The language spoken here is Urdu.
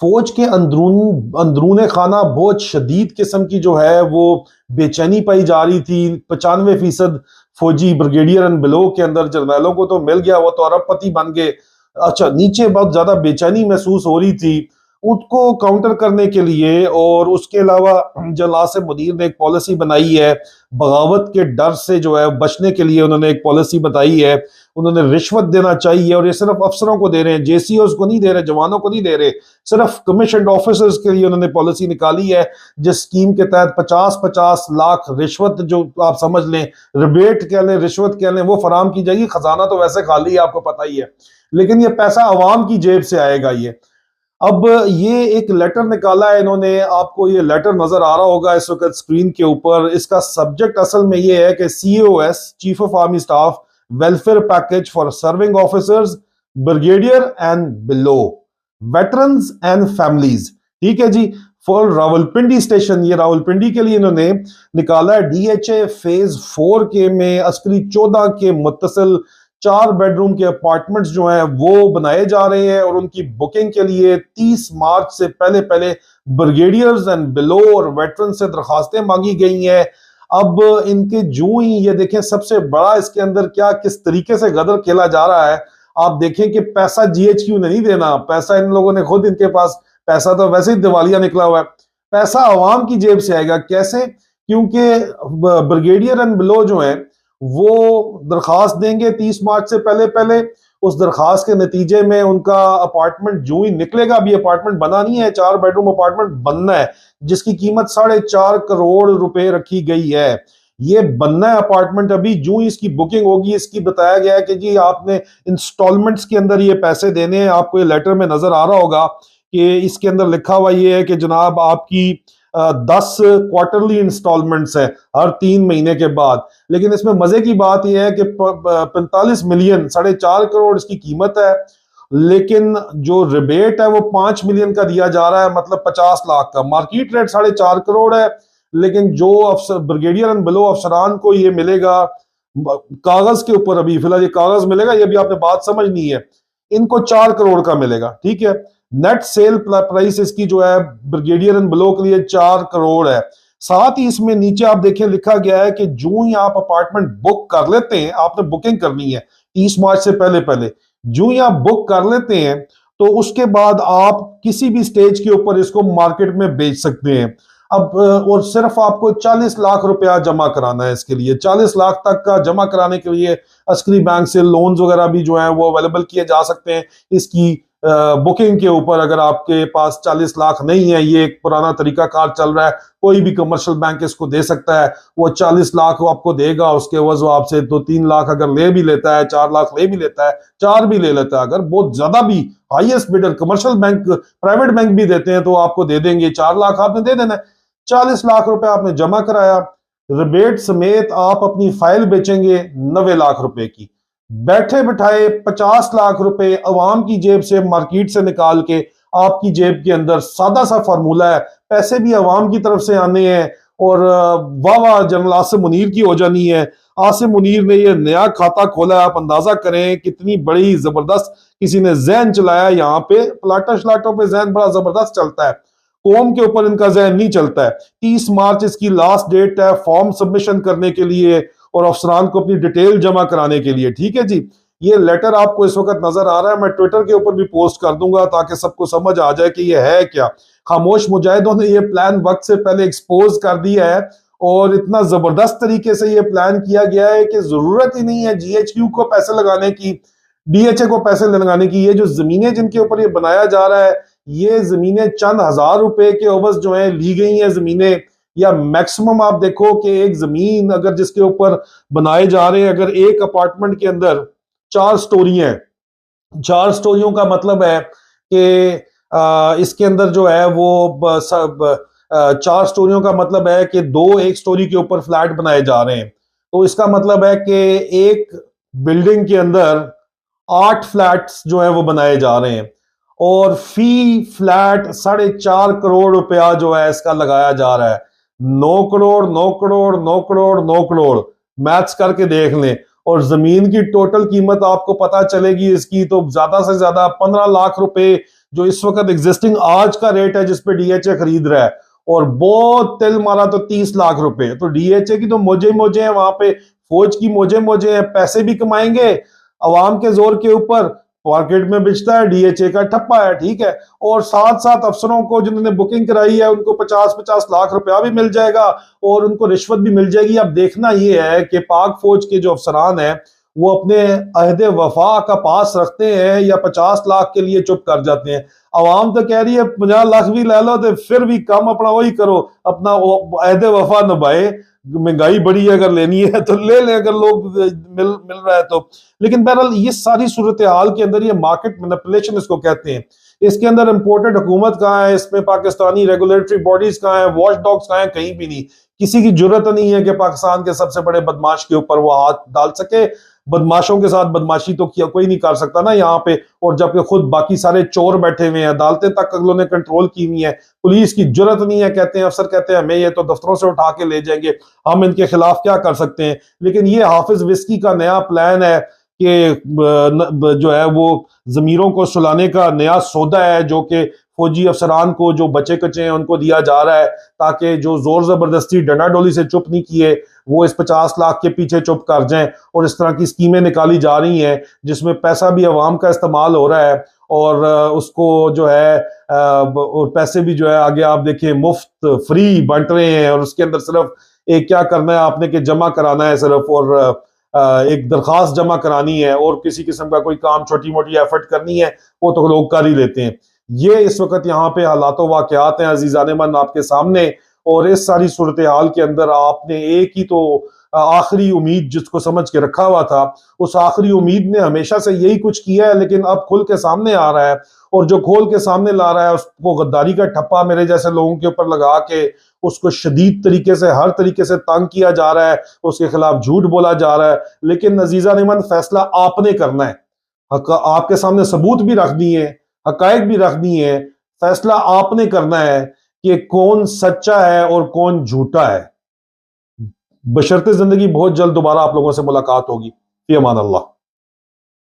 فوج کے اندرون خانہ بہت شدید قسم کی جو ہے وہ بے چینی پائی جا رہی تھی. 95% فوجی بریگیڈیئر اینڈ بلو کے اندر جرنیلوں کو تو مل گیا, وہ تو ارب پتی بن گئے. اچھا, نیچے بہت زیادہ بے چینی محسوس ہو رہی تھی. ان کو کاؤنٹر کرنے کے لیے اور اس کے علاوہ جنرل عاصم منیر نے ایک پالیسی بنائی ہے, بغاوت کے ڈر سے جو ہے بچنے کے لیے انہوں نے ایک پالیسی بتائی ہے. انہوں نے رشوت دینا چاہیے, اور یہ صرف افسروں کو دے رہے ہیں, جے سی اوز کو نہیں دے رہے, جوانوں کو نہیں دے رہے, صرف کمیشنڈ آفیسرز کے لیے انہوں نے پالیسی نکالی ہے, جس اسکیم کے تحت 50 لاکھ رشوت, جو آپ سمجھ لیں ریبیٹ کہہ لیں, رشوت کہہ لیں, وہ فراہم کی جائے گی. خزانہ تو ویسے خالی ہے, آپ کو پتہ ہی ہے, لیکن یہ پیسہ عوام کی جیب سے آئے گا. یہ اب یہ ایک لیٹر نکالا ہے انہوں نے, آپ کو یہ لیٹر نظر آ رہا ہوگا اس وقت اسکرین کے اوپر. اس کا سبجیکٹ اصل میں یہ ہے کہ C O S, chief of army staff, welfare package for serving officers, brigadier and below, veterans and families. ٹھیک ہے جی, فور راولپنڈی اسٹیشن, یہ راولپنڈی کے لیے انہوں نے نکالا ہے. ڈی ایچ اے فیز 4 کے میں عسکری 14 کے متصل 4 بیڈ روم کے اپارٹمنٹس جو ہیں وہ بنائے جا رہے ہیں, اور ان کی بکنگ کے لیے 30 مارچ سے پہلے بریگیڈیئرز اینڈ بلو اور ویٹرن سے درخواستیں مانگی گئی ہیں. اب ان کے جو ہی یہ دیکھیں, سب سے بڑا اس کے اندر کیا کس طریقے سے غدر کھیلا جا رہا ہے. آپ دیکھیں کہ پیسہ جی ایچ کیو نے نہیں دینا, پیسہ ان لوگوں نے خود, ان کے پاس پیسہ تو ویسے ہی دیوالیہ نکلا ہوا ہے, پیسہ عوام کی جیب سے آئے گا. کیسے؟ کیونکہ بریگیڈیئر اینڈ بلو جو ہیں وہ درخواست دیں گے 30 مارچ سے پہلے. اس درخواست کے نتیجے میں ان کا اپارٹمنٹ جو ہی نکلے گا, ابھی اپارٹمنٹ بنا نہیں ہے, 4 بیڈ روم اپارٹمنٹ بننا ہے, جس کی قیمت 4.5 کروڑ روپے رکھی گئی ہے. یہ بننا ہے اپارٹمنٹ, ابھی جو ہی اس کی بکنگ ہوگی, اس کی بتایا گیا ہے کہ جی آپ نے انسٹالمنٹس کے اندر یہ پیسے دینے ہیں. آپ کو یہ لیٹر میں نظر آ رہا ہوگا کہ اس کے اندر لکھا ہوا یہ ہے کہ جناب آپ کی 10 کوارٹرلی انسٹالمنٹس ہیں ہر 3 مہینے کے بعد. لیکن اس میں مزے کی بات یہ ہے کہ 45 ملین, 4.5 کروڑ اس کی قیمت ہے, لیکن جو ریبیٹ ہے وہ 5 ملین کا دیا جا رہا ہے, مطلب 50 لاکھ کا. مارکیٹ ریٹ 4.5 کروڑ ہے, لیکن جو بریگیڈیئر اینڈ بلو افسران کو یہ ملے گا کاغذ کے اوپر, ابھی فی الحال یہ کاغذ ملے گا, یہ بھی آپ نے بات سمجھنی ہے, ان کو 4 کروڑ کا ملے گا. ٹھیک ہے, نیٹ سیل پرائس اس کی جو ہے بریگیڈیئر اینڈ بلو کے لیے 4 کروڑ ہے. ساتھ ہی اس میں نیچے آپ دیکھیں لکھا گیا ہے کہ جو ہی آپ اپارٹمنٹ بک کر لیتے ہیں, آپ نے بکنگ کرنی ہے 30 مارچ سے پہلے, جو ہی آپ بک کر لیتے ہیں تو اس کے بعد آپ کسی بھی سٹیج کے اوپر اس کو مارکیٹ میں بیچ سکتے ہیں. اب اور صرف آپ کو 40 لاکھ روپیہ جمع کرانا ہے. اس کے لیے 40 لاکھ تک کا جمع کرانے کے لیے عسکری بینک سے لونز وغیرہ بھی جو ہیں وہ اویلیبل کیے جا سکتے ہیں اس کی بکنگ کے اوپر. اگر آپ کے پاس 40 لاکھ نہیں ہے, یہ ایک پرانا طریقہ کار چل رہا ہے, کوئی بھی کمرشل بینک اس کو دے سکتا ہے, وہ 40 لاکھ آپ کو دے گا, اس کے عوض وہ آپ سے 2-3 لاکھ اگر لے بھی لیتا ہے, 4 لاکھ لے بھی لیتا ہے, 4 بھی لے لیتا ہے, اگر بہت زیادہ بھی highest bidder commercial bank, private bank بھی دیتے ہیں تو آپ کو دے دیں گے. 4 لاکھ آپ نے دے دینا ہے, 40 لاکھ روپے آپ نے جمع کرایا, ریبیٹ سمیت آپ اپنی فائل بیچیں گے 90 لاکھ روپے کی. بیٹھے بٹھائے 50 لاکھ روپے عوام کی جیب سے مارکیٹ سے نکال کے آپ کی جیب کے اندر. سادہ سا فارمولہ ہے, پیسے بھی عوام کی طرف سے آنے ہیں, اور واہ واہ جنرل عاصم منیر کی ہو جانی ہے. عاصم منیر نے یہ نیا کھاتا کھولا ہے, آپ اندازہ کریں کتنی بڑی زبردست کسی نے ذہن چلایا. یہاں پہ پلاٹا شلاٹوں پہ ذہن بڑا زبردست چلتا ہے, قوم کے اوپر ان کا ذہن نہیں چلتا ہے. 30 مارچ اس کی لاسٹ ڈیٹ ہے فارم سبمیشن کرنے کے لیے اور افسران کو اپنی ڈیٹیل جمع کرانے کے لیے. ٹھیک ہے جی, یہ لیٹر آپ کو اس وقت نظر آ رہا ہے, میں ٹویٹر کے اوپر بھی پوسٹ کر دوں گا تاکہ سب کو سمجھ آ جائے کہ یہ ہے کیا. خاموش مجاہدوں نے یہ پلان وقت سے پہلے ایکسپوز کر دیا ہے, اور اتنا زبردست طریقے سے یہ پلان کیا گیا ہے کہ ضرورت ہی نہیں ہے جی ایچ کیو کو پیسے لگانے کی, ڈی ایچ اے کو پیسے لگانے کی. یہ جو زمینیں جن کے اوپر یہ بنایا جا رہا ہے, یہ زمینیں چند ہزار روپے کے عوض جو ہیں لی گئی ہیں زمینیں, یا میکسیمم آپ دیکھو کہ ایک زمین اگر جس کے اوپر بنائے جا رہے ہیں, اگر ایک اپارٹمنٹ کے اندر 4 سٹوری ہیں, 4 سٹوریوں کا مطلب ہے کہ اس کے اندر جو ہے وہ 4 سٹوریوں کا مطلب ہے کہ 2 ایک سٹوری کے اوپر فلیٹ بنائے جا رہے ہیں, تو اس کا مطلب ہے کہ ایک بلڈنگ کے اندر 8 فلیٹس جو ہیں وہ بنائے جا رہے ہیں, اور فی فلیٹ 4.5 کروڑ روپیہ جو ہے اس کا لگایا جا رہا ہے. 9 کروڑ 9 کروڑ 9 کروڑ 9 کروڑ میتھس کر کے دیکھ لیں, اور زمین کی ٹوٹل قیمت آپ کو پتا چلے گی اس کی تو زیادہ سے زیادہ 15 لاکھ روپے جو اس وقت ایگزسٹنگ آج کا ریٹ ہے جس پہ ڈی ایچ اے خرید رہا ہے، اور بہت تل مارا تو 30 لاکھ روپے، تو ڈی ایچ اے کی تو موجے موجے ہیں وہاں پہ، فوج کی موجے موجے ہیں، پیسے بھی کمائیں گے عوام کے زور کے اوپر، مارکیٹ میں بچتا ہے، ڈی ایچ اے کا ٹھپا ہے، ٹھیک ہے، اور ساتھ ساتھ افسروں کو جنہوں نے بکنگ کرائی ہے ان کو 50 لاکھ روپیہ بھی مل جائے گا اور ان کو رشوت بھی مل جائے گی۔ اب دیکھنا یہ ہے کہ پاک فوج کے جو افسران ہیں وہ اپنے عہد وفا کا پاس رکھتے ہیں یا 50 لاکھ کے لیے چپ کر جاتے ہیں۔ عوام تو کہہ رہی ہے 50 لاکھ بھی لے لو تو پھر بھی کم اپنا وہی کرو، اپنا عہد وفا نبھائے، مہنگائی بڑی ہے اگر لینی ہے تو لے لیں اگر لوگ مل رہا ہے تو۔ لیکن بہرحال یہ ساری صورتحال کے اندر یہ مارکیٹ مینپولیشن اس کو کہتے ہیں، اس کے اندر امپورٹڈ حکومت کہاں ہے، اس میں پاکستانی ریگولیٹری باڈیز کہاں ہیں، واچ ڈاگز کہاں ہیں، کہیں بھی نہیں۔ کسی کی جرت نہیں ہے کہ پاکستان کے سب سے بڑے بدماش کے اوپر وہ ہاتھ ڈال سکے۔ بدماشوں کے ساتھ بدماشی تو کیا کوئی نہیں کر سکتا نا یہاں پہ، اور جبکہ خود باقی سارے چور بیٹھے ہوئے ہیں، عدالتیں تک اگلوں نے کنٹرول کی ہوئی ہیں، پولیس کی جرت نہیں ہے، کہتے ہیں افسر کہتے ہیں ہمیں یہ تو دفتروں سے اٹھا کے لے جائیں گے، ہم ان کے خلاف کیا کر سکتے ہیں۔ لیکن یہ حافظ وسکی کا نیا پلان ہے کہ جو ہے وہ ضمیروں کو سلانے کا نیا سودا ہے جو کہ فوجی افسران کو جو بچے کچے ہیں ان کو دیا جا رہا ہے، تاکہ جو زور زبردستی ڈنڈا ڈولی سے چپ نہیں کیے وہ اس 50 لاکھ کے پیچھے چپ کر جائیں، اور اس طرح کی اسکیمیں نکالی جا رہی ہیں جس میں پیسہ بھی عوام کا استعمال ہو رہا ہے، اور اس کو جو ہے اور پیسے بھی جو ہے آگے آپ دیکھیں مفت فری بانٹ رہے ہیں، اور اس کے اندر صرف ایک کیا کرنا ہے آپ نے کہ جمع کرانا ہے صرف، اور ایک درخواست جمع کرانی ہے، اور کسی قسم کا کوئی کام چھوٹی موٹی ایفرٹ کرنی ہے وہ تو لوگ کر ہی لیتے ہیں۔ یہ اس وقت یہاں پہ حالات و واقعات ہیں عزیزان من آپ کے سامنے، اور اس ساری صورتحال کے اندر آپ نے ایک ہی تو آخری امید جس کو سمجھ کے رکھا ہوا تھا، اس آخری امید نے ہمیشہ سے یہی کچھ کیا ہے، لیکن اب کھل کے سامنے آ رہا ہے، اور جو کھول کے سامنے لا رہا ہے اس کو غداری کا ٹھپا میرے جیسے لوگوں کے اوپر لگا کے اس کو شدید طریقے سے ہر طریقے سے تنگ کیا جا رہا ہے، اس کے خلاف جھوٹ بولا جا رہا ہے۔ لیکن عزیزان من فیصلہ آپ نے کرنا ہے، آپ کے سامنے ثبوت بھی رکھ دیے ہیں، حقائق بھی رکھ دیے ہیں، فیصلہ آپ نے کرنا ہے کہ کون سچا ہے اور کون جھوٹا ہے۔ بشرط زندگی بہت جلد دوبارہ آپ لوگوں سے ملاقات ہوگی۔ فی امان اللہ۔